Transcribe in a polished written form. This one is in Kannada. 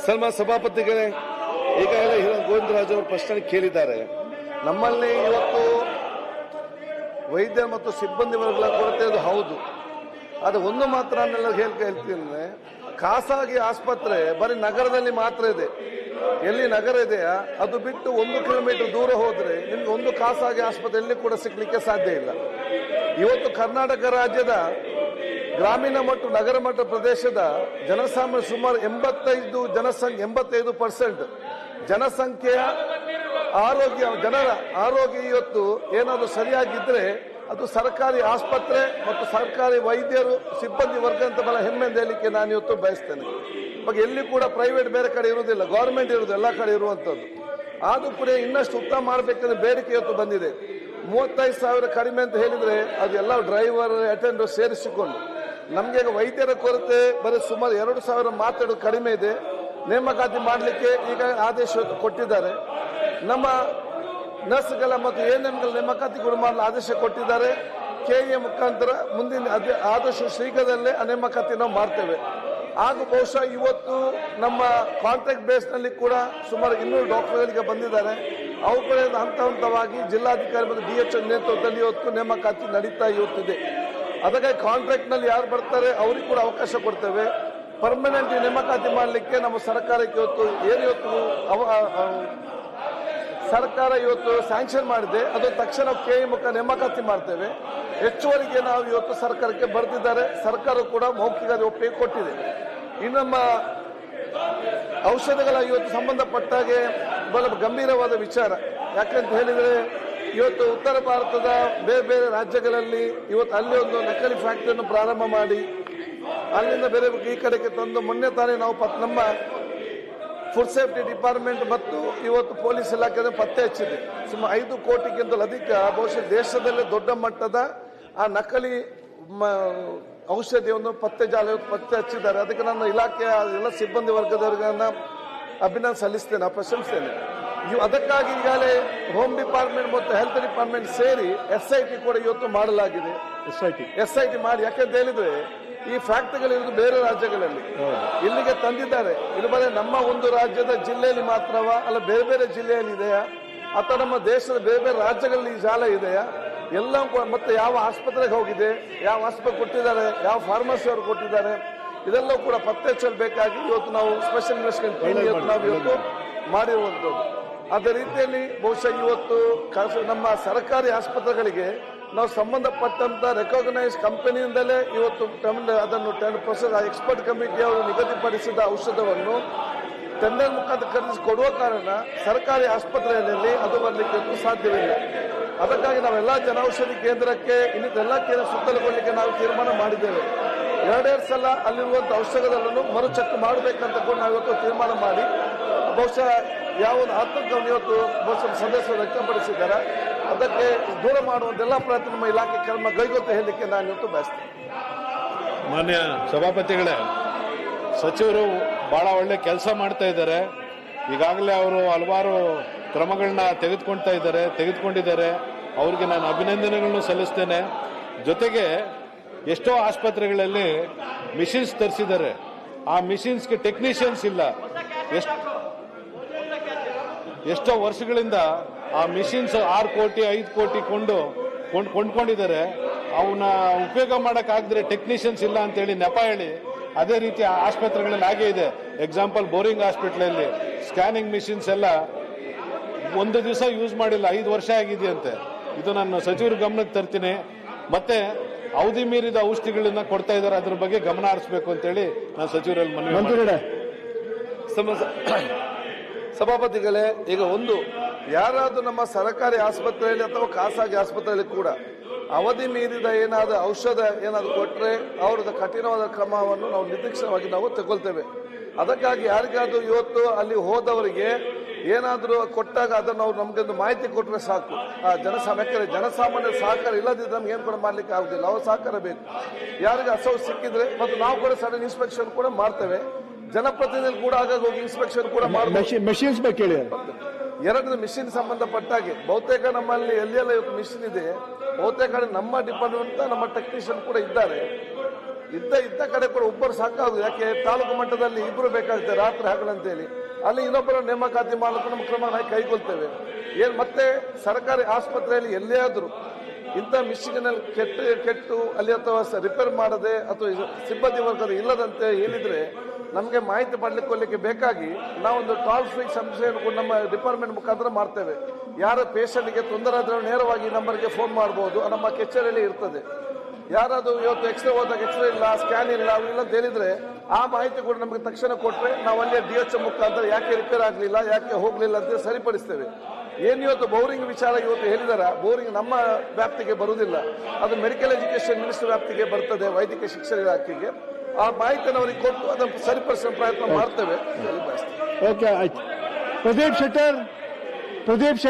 ಸನ್ಮಾನ್ಯ ಸಭಾಪತಿಗಳೇ, ಈಗಾಗಲೇ ಗೋವಿಂದರಾಜ್ ಅವರು ಪ್ರಶ್ನೆ ಕೇಳಿದ್ದಾರೆ. ನಮ್ಮಲ್ಲಿ ಇವತ್ತು ವೈದ್ಯ ಮತ್ತು ಸಿಬ್ಬಂದಿ ವರ್ಗಗಳ ಕೊರತೆ ಅದು ಹೌದು. ಅದು ಒಂದು ಮಾತ್ರ ಹೇಳ್ತೀನಿ, ಖಾಸಗಿ ಆಸ್ಪತ್ರೆ ಬರೀ ನಗರದಲ್ಲಿ ಮಾತ್ರ ಇದೆ. ಎಲ್ಲಿ ನಗರ ಇದೆಯಾ ಅದು ಬಿಟ್ಟು 1 ಕಿಲೋಮೀಟರ್ ದೂರ ಹೋದ್ರೆ ನಿಮ್ಗೆ ಒಂದು ಖಾಸಗಿ ಆಸ್ಪತ್ರೆ ಎಲ್ಲಿ ಕೂಡ ಸಿಗ್ಲಿಕ್ಕೆ ಸಾಧ್ಯ ಇಲ್ಲ. ಇವತ್ತು ಕರ್ನಾಟಕ ರಾಜ್ಯದ ಗ್ರಾಮೀಣ ಮತ್ತು ನಗರ ಮಟ್ಟ ಪ್ರದೇಶದ ಜನಸಾಮಾನ್ಯ ಸುಮಾರು 85% ಜನಸಂಖ್ಯೆಯ ಜನರ ಆರೋಗ್ಯ ಇವತ್ತು ಏನಾದರೂ ಸರಿಯಾಗಿದ್ರೆ ಅದು ಸರ್ಕಾರಿ ಆಸ್ಪತ್ರೆ ಮತ್ತು ಸರ್ಕಾರಿ ವೈದ್ಯರು ಸಿಬ್ಬಂದಿ ವರ್ಗ ಅಂತ ಬಹಳ ಹೆಮ್ಮೆಯಿಂದ ಹೇಳಲಿಕ್ಕೆ ನಾನು ಇವತ್ತು ಬಯಸ್ತೇನೆ. ಇವಾಗ ಎಲ್ಲಿ ಕೂಡ ಪ್ರೈವೇಟ್ ಬೇರೆ ಕಡೆ ಇರುವುದಿಲ್ಲ, ಗವರ್ಮೆಂಟ್ ಇರುವುದು ಎಲ್ಲ ಕಡೆ ಇರುವಂತದ್ದು. ಆದ್ರೂ ಕೂಡ ಇನ್ನಷ್ಟು ಉತ್ತಮ ಮಾಡಬೇಕಂದ್ರೆ ಬೇಡಿಕೆ ಇವತ್ತು ಬಂದಿದೆ. 35,000 ಕಡಿಮೆ ಅಂತ ಹೇಳಿದ್ರೆ ಅದು ಎಲ್ಲ ಡ್ರೈವರ್ ಅಟೆಂಡರ್ ಸೇರಿಸಿಕೊಂಡು ನಮಗೆ ವೈದ್ಯರ ಕೊರತೆ ಬರೀ ಸುಮಾರು 2,000 ಮಾತಾಡೋದು ಕಡಿಮೆ ಇದೆ. ನೇಮಕಾತಿ ಮಾಡಲಿಕ್ಕೆ ಈಗ ಆದೇಶ ಕೊಟ್ಟಿದ್ದಾರೆ. ನಮ್ಮ ನರ್ಸ್ಗಳ ಮತ್ತು ಎಎನ್ಎಂಗಳ ನೇಮಕಾತಿಗಳು ಮಾಡಲು ಆದೇಶ ಕೊಟ್ಟಿದ್ದಾರೆ. ಕೆಎ ಮುಖಾಂತರ ಮುಂದಿನ ಆದಷ್ಟು ಶೀಘ್ರದಲ್ಲೇ ಆ ನೇಮಕಾತಿ ನಾವು ಮಾಡ್ತೇವೆ. ಹಾಗೂ ಬಹುಶಃ ಇವತ್ತು ನಮ್ಮ ಕಾಂಟ್ರಾಕ್ಟ್ ಬೇಸ್ ನಲ್ಲಿ ಕೂಡ ಸುಮಾರು 200 ಡಾಕ್ಟರ್ಗಳಿಗೆ ಬಂದಿದ್ದಾರೆ. ಅವುಗಳ ಹಂತ ಹಂತವಾಗಿ ಜಿಲ್ಲಾಧಿಕಾರಿ ಮತ್ತು DHO ನೇತೃತ್ವದಲ್ಲಿ ಇವತ್ತು ನೇಮಕಾತಿ ನಡೀತಾ ಇವತ್ತಿದೆ. ಅದಕ್ಕಾಗಿ ಕಾಂಟ್ರಾಕ್ಟ್ ನಲ್ಲಿ ಯಾರು ಬರ್ತಾರೆ ಅವರಿಗೆ ಕೂಡ ಅವಕಾಶ ಕೊಡ್ತೇವೆ. ಪರ್ಮನೆಂಟ್ ನೇಮಕಾತಿ ಮಾಡಲಿಕ್ಕೆ ನಮ್ಮ ಸರ್ಕಾರಕ್ಕೆ ಇವತ್ತು ಸರ್ಕಾರ ಇವತ್ತು ಸ್ಯಾಂಕ್ಷನ್ ಮಾಡಿದೆ. ಅದು ತಕ್ಷಣ ಕೆಎ ಮುಖ ನೇಮಕಾತಿ ಮಾಡ್ತೇವೆ. ಹೆಚ್ಚುವರಿಗೆ ನಾವು ಇವತ್ತು ಸರ್ಕಾರಕ್ಕೆ ಬರೆದಿದ್ದಾರೆ. ಸರ್ಕಾರ ಕೂಡ ಮೌಖಿಕ ಒಪ್ಪಿಗೆ ಕೊಟ್ಟಿದೆ. ಇನ್ನು ನಮ್ಮ ಔಷಧಗಳ ಇವತ್ತು ಸಂಬಂಧಪಟ್ಟಾಗೆ ಬಹಳ ಗಂಭೀರವಾದ ವಿಚಾರ. ಯಾಕಂತ ಹೇಳಿದ್ರೆ ಇವತ್ತು ಉತ್ತರ ಭಾರತದ ಬೇರೆ ಬೇರೆ ರಾಜ್ಯಗಳಲ್ಲಿ ಇವತ್ತು ಅಲ್ಲಿ ಒಂದು ನಕಲಿ ಫ್ಯಾಕ್ಟರಿಯನ್ನು ಪ್ರಾರಂಭ ಮಾಡಿ ಅಲ್ಲಿಂದ ಬೇರೆ ಈ ಕಡೆಗೆ ತಂದು ಮೊನ್ನೆ ತಾನೇ ನಾವು ನಮ್ಮ ಫುಡ್ ಸೇಫ್ಟಿ ಡಿಪಾರ್ಟ್ಮೆಂಟ್ ಮತ್ತು ಇವತ್ತು ಪೊಲೀಸ್ ಇಲಾಖೆ ಪತ್ತೆ ಹಚ್ಚಿದೆ. ಸುಮಾರು 5 ಕೋಟಿಗಿಂತಲೂ ಅಧಿಕ ಬಹುಶಃ ದೇಶದಲ್ಲೇ ದೊಡ್ಡ ಮಟ್ಟದ ಆ ನಕಲಿ ಔಷಧಿಯನ್ನು ಪತ್ತೆ ಹಚ್ಚಿದ್ದಾರೆ. ಅದಕ್ಕೆ ನನ್ನ ಇಲಾಖೆಯ ಎಲ್ಲ ಸಿಬ್ಬಂದಿ ವರ್ಗದವರಿಗೆ ಅಭಿನಂದನೆ ಸಲ್ಲಿಸ್ತೇನೆ, ಪ್ರಶಂಸೇನೆ. ಅದಕ್ಕಾಗಿ ಈಗಾಗಲೇ ಹೋಮ್ ಡಿಪಾರ್ಟ್ಮೆಂಟ್ ಮತ್ತು ಹೆಲ್ತ್ ಡಿಪಾರ್ಟ್ಮೆಂಟ್ ಸೇರಿ SIT ಕೂಡ ಇವತ್ತು ಮಾಡಲಾಗಿದೆ. SIT ಮಾಡಿ, ಯಾಕಂತ ಹೇಳಿದ್ರೆ ಈ ಫ್ಯಾಕ್ಟರಿಗಳಿರುವುದು ಬೇರೆ ರಾಜ್ಯಗಳಲ್ಲಿ ಇಲ್ಲಿಗೆ ತಂದಿದ್ದಾರೆ. ಇದು ಬರೀ ನಮ್ಮ ಒಂದು ರಾಜ್ಯದ ಜಿಲ್ಲೆಯಲ್ಲಿ ಮಾತ್ರವಾ ಅಲ್ಲ ಬೇರೆ ಬೇರೆ ಜಿಲ್ಲೆಯಲ್ಲಿ ಇದೆಯಾ ಅಥವಾ ನಮ್ಮ ದೇಶದ ಬೇರೆ ಬೇರೆ ರಾಜ್ಯಗಳಲ್ಲಿ ಈ ಜಾಲ ಇದೆಯಾ ಎಲ್ಲ ಮತ್ತೆ ಯಾವ ಆಸ್ಪತ್ರೆಗೆ ಹೋಗಿದೆ, ಯಾವ ಆಸ್ಪತ್ರೆ ಕೊಟ್ಟಿದ್ದಾರೆ, ಯಾವ ಫಾರ್ಮಸಿ ಅವರು ಕೊಟ್ಟಿದ್ದಾರೆ, ಇದೆಲ್ಲವೂ ಕೂಡ ಪತ್ತೆ ಹಚ್ಚಬೇಕಾಗಿ ಇವತ್ತು ನಾವು ಸ್ಪೆಷಲ್ ಇನ್ವೆಸ್ಟಿಗೇಷನ್ ಟೀಮ್ ನಾವು ಇವತ್ತು ಮಾಡಿರುವಂಥದ್ದು. ಅದೇ ರೀತಿಯಲ್ಲಿ ಬಹುಶಃ ಇವತ್ತು ನಮ್ಮ ಸರ್ಕಾರಿ ಆಸ್ಪತ್ರೆಗಳಿಗೆ ನಾವು ಸಂಬಂಧಪಟ್ಟಂತ ರೆಕಾಗ್ನೈಸ್ ಕಂಪನಿಯಿಂದಲೇ ಇವತ್ತು ಅದನ್ನು 10% ಎಕ್ಸ್ಪರ್ಟ್ ಕಮಿಟಿ ಅವರು ನಿಗದಿಪಡಿಸಿದ ಔಷಧವನ್ನು ಟೆಂಡರ್ ಮುಖಾಂತರ ಖರೀದಿಸಿ ಕೊಡುವ ಕಾರಣ ಸರ್ಕಾರಿ ಆಸ್ಪತ್ರೆಯಲ್ಲಿ ಅದು ಬರಲಿಕ್ಕೆ ಸಾಧ್ಯವಿಲ್ಲ. ಅದಕ್ಕಾಗಿ ನಾವೆಲ್ಲ ಜನೌಷಧಿ ಕೇಂದ್ರಕ್ಕೆ ಇನ್ನಿತೆಲ್ಲ ಕೇಂದ್ರ ಸುತ್ತಲುಗೊಳ್ಳಲಿಕ್ಕೆ ನಾವು ತೀರ್ಮಾನ ಮಾಡಿದ್ದೇವೆ. 2 ಸಲ ಅಲ್ಲಿರುವಂತಹ ಔಷಧಗಳನ್ನು ಮರುಚೆಕ್ ಮಾಡಬೇಕಂತ ಕೂಡ ನಾವು ಇವತ್ತು ತೀರ್ಮಾನ ಮಾಡಿ ಬಹುಶಃ ಯಾವ ಆತಂಕವನ್ನು ಇವತ್ತು ಬಹುಶಃ ಸದಸ್ಯರು ವ್ಯಕ್ತಪಡಿಸಿದ್ದಾರೆ. ಅದಕ್ಕೆ ದೂರ ಮಾಡುವಂತೆಲ್ಲ ಪ್ರಯತ್ನ ನಮ್ಮ ಇಲಾಖೆ ಕ್ರಮ ಕೈಗೊಳ್ತಾ ಹೇಳಲಿಕ್ಕೆ ನಾನು ಇವತ್ತು ಬಯಸ್ತೇನೆ. ಮಾನ್ಯ ಸಭಾಪತಿಗಳೇ, ಸಚಿವರು ಬಹಳ ಒಳ್ಳೆ ಕೆಲಸ ಮಾಡ್ತಾ ಇದ್ದಾರೆ. ಈಗಾಗಲೇ ಅವರು ಹಲವಾರು ಕ್ರಮಗಳನ್ನ ತೆಗೆದುಕೊಂಡಿದ್ದಾರೆ. ಅವರಿಗೆ ನಾನು ಅಭಿನಂದನೆಗಳನ್ನು ಸಲ್ಲಿಸ್ತೇನೆ. ಜೊತೆಗೆ ಎಷ್ಟೋ ಆಸ್ಪತ್ರೆಗಳಲ್ಲಿ ಮಿಷಿನ್ಸ್ ತರಿಸಿದ್ದಾರೆ. ಆ ಮಿಷಿನ್ಸ್ಗೆ ಟೆಕ್ನಿಷಿಯನ್ಸ್ ಇಲ್ಲ. ಎಷ್ಟೋ ವರ್ಷಗಳಿಂದ ಆ ಮಿಷಿನ್ಸ್ 6 ಕೋಟಿ 5 ಕೋಟಿ ಕೊಂಡ್ಕೊಂಡಿದ್ದಾರೆ. ಅವನ್ನ ಉಪಯೋಗ ಮಾಡಕ್ಕಾಗದ್ರೆ ಟೆಕ್ನಿಷಿಯನ್ಸ್ ಇಲ್ಲ ಅಂತೇಳಿ ನೆಪ ಹೇಳಿ ಅದೇ ರೀತಿ ಆಸ್ಪತ್ರೆಗಳಲ್ಲಿ ಹಾಗೆ ಇದೆ. ಎಕ್ಸಾಂಪಲ್ ಬೋರಿಂಗ್ ಹಾಸ್ಪಿಟಲಲ್ಲಿ ಸ್ಕ್ಯಾನಿಂಗ್ ಮಿಷಿನ್ಸ್ ಎಲ್ಲ 1 ದಿವಸ ಯೂಸ್ ಮಾಡಿಲ್ಲ, 5 ವರ್ಷ ಆಗಿದೆಯಂತೆ. ಇದು ನಾನು ಸಚಿವರ ಗಮನಕ್ಕೆ ತರ್ತೀನಿ. ಮತ್ತೆ ಅವಧಿ ಮೀರಿದ ಔಷಧಿಗಳನ್ನ ಕೊಡ್ತಾ ಇದ್ದಾರೆ, ಅದ್ರ ಬಗ್ಗೆ ಗಮನ ಹರಿಸಬೇಕು ಅಂತೇಳಿ ನಾನು ಸಚಿವರಲ್ಲಿ ಮನವಿ. ಸಭಾಪತಿಗಳೇ, ಈಗ ಯಾರಾದ್ರೂ ನಮ್ಮ ಸರ್ಕಾರಿ ಆಸ್ಪತ್ರೆಯಲ್ಲಿ ಅಥವಾ ಖಾಸಗಿ ಆಸ್ಪತ್ರೆಯಲ್ಲಿ ಕೂಡ ಅವಧಿ ಮೀರಿದ ಏನಾದರೂ ಔಷಧ ಏನಾದ್ರು ಕೊಟ್ಟರೆ ಅವ್ರದ್ದು ಕಠಿಣವಾದ ಕ್ರಮವನ್ನು ನಾವು ನಿರ್ದಿಷ್ಟವಾಗಿ ನಾವು ತಗೊಳ್ತೇವೆ. ಅದಕ್ಕಾಗಿ ಯಾರಿಗಾದ್ರೂ ಇವತ್ತು ಅಲ್ಲಿ ಹೋದವರಿಗೆ ಏನಾದರೂ ಕೊಟ್ಟಾಗ ಅದನ್ನು ಅವ್ರು ನಮ್ಗೆ ಒಂದು ಮಾಹಿತಿ ಕೊಟ್ಟರೆ ಸಾಕು. ಜನಸಾಮಾನ್ಯರ ಸಹಕಾರ ಇಲ್ಲದಿದ್ದರೆ ನಮ್ಗೆ ಏನು ಕೂಡ ಮಾಡ್ಲಿಕ್ಕೆ ಆಗುದಿಲ್ಲ. ಅವ್ರ ಸಹಕಾರ ಬೇಕು. ಯಾರಿಗೆ ಅಸೌ ಸಿಕ್ಕಿದ್ರೆ ಮತ್ತು ನಾವು ಕೂಡ ಸಡನ್ ಇನ್ಸ್ಪೆಕ್ಷನ್ ಕೂಡ ಮಾಡ್ತೇವೆ. ಜನಪ್ರತಿನಿಧಿ ಕೂಡ ಆಗಾಗ ಹೋಗಿ ಇನ್ಸ್ಪೆಕ್ಷನ್ ಕೂಡ ಮಾಡ್ತೀವಿ. 2 ಮಿಷಿನ್ ಸಂಬಂಧಪಟ್ಟಾಗೆ ಬಹುತೇಕ ನಮ್ಮಲ್ಲಿ ಎಲ್ಲೆಲ್ಲ ಇವತ್ತು ಮಿಷಿನ್ ಇದೆ. ಬಹುತೇಕ ನಮ್ಮ ಡಿಪಾರ್ಟ್ಮೆಂಟ್ ನಮ್ಮ ಟೆಕ್ನಿಷಿಯನ್ ಕೂಡ ಇದ್ದಾರೆ. ಇದ್ದ ಕಡೆ ಕೂಡ ಒಬ್ಬರು ಸಾಕಾಗುದು. ಯಾಕೆ ತಾಲೂಕು ಮಟ್ಟದಲ್ಲಿ ಇಬ್ಬರು ಬೇಕಾಗುತ್ತೆ ರಾತ್ರಿ ಹಗಲಂತೇಳಿ, ಅಲ್ಲಿ ಇನ್ನೊಬ್ಬರ ನೇಮಕಾತಿ ಮಾಡಲಿಕ್ಕೆ ನಮ್ಮ ಕ್ರಮ ಕೈಗೊಳ್ತೇವೆ. ಮತ್ತೆ ಸರ್ಕಾರಿ ಆಸ್ಪತ್ರೆಯಲ್ಲಿ ಎಲ್ಲೇ ಆದರೂ ಇಂಥ ಮಿಷಿನಲ್ಲಿ ಕೆಟ್ಟು ಅಲ್ಲಿ ಅಥವಾ ರಿಪೇರ್ ಮಾಡದೆ ಅಥವಾ ಸಿಬ್ಬಂದಿ ವರ್ಗದ ಇಲ್ಲದಂತೆ ಏನಿದ್ರೆ ನಮಗೆ ಮಾಹಿತಿ ಪಡ್ಲಿಕ್ಕೆ ಬೇಕಾಗಿ ನಾವೊಂದು ಟೋಲ್ ಫ್ರೀ ಸಂಸ್ಥೆಯನ್ನು ಕೂಡ ನಮ್ಮ ಡಿಪಾರ್ಟ್ಮೆಂಟ್ ಮುಖಾಂತರ ಮಾಡ್ತೇವೆ. ಯಾರ ಪೇಷಂಟ್ಗೆ ತೊಂದರೆ ಆದ್ರೆ ನೇರವಾಗಿ ನಂಬರ್ಗೆ ಫೋನ್ ಮಾಡಬಹುದು, ನಮ್ಮ ಕಚೇರಿಯಲ್ಲಿ ಇರ್ತದೆ. ಯಾರಾದ್ರೂ ಇವತ್ತು ಎಕ್ಸ್ರೇ ಹೋದಾಗ ಎಕ್ಸ್ರೇ ಇಲ್ಲ, ಸ್ಕ್ಯಾನ್ ಇಲ್ಲ, ಅವಿಲ್ಲ ಅಂತ ಹೇಳಿದ್ರೆ ಆ ಮಾಹಿತಿ ಕೂಡ ನಮಗೆ ತಕ್ಷಣ ಕೊಟ್ಟರೆ ನಾವು ಅಲ್ಲೇ DHO ಮುಖಾಂತರ ಯಾಕೆ ರಿಪೇರ್ ಆಗಲಿಲ್ಲ, ಯಾಕೆ ಹೋಗಲಿಲ್ಲ ಅಂತ ಸರಿಪಡಿಸ್ತೇವೆ. ಏನು ಇವತ್ತು ಬೋರಿಂಗ್ ವಿಚಾರ ಇವತ್ತು ಹೇಳಿದಾರ, ಬೋರಿಂಗ್ ನಮ್ಮ ವ್ಯಾಪ್ತಿಗೆ ಬರುವುದಿಲ್ಲ, ಅದು ಮೆಡಿಕಲ್ ಎಜುಕೇಶನ್ ಮಿನಿಸ್ಟರ್ ವ್ಯಾಪ್ತಿಗೆ ಬರ್ತದೆ, ವೈದ್ಯಕೀಯ ಶಿಕ್ಷಣ ಇಲಾಖೆಗೆ. ಆ ಮಾಹಿತಿಯನ್ನು ಅವರಿಗೆ ಕೊಟ್ಟು ಅದನ್ನು ಸರಿಪಡಿಸುವ ಪ್ರಯತ್ನ ಮಾಡ್ತೇವೆ. ಓಕೆ, ಆಯ್ತು. ಪ್ರದೀಪ್ ಶೆಟ್ಟರ್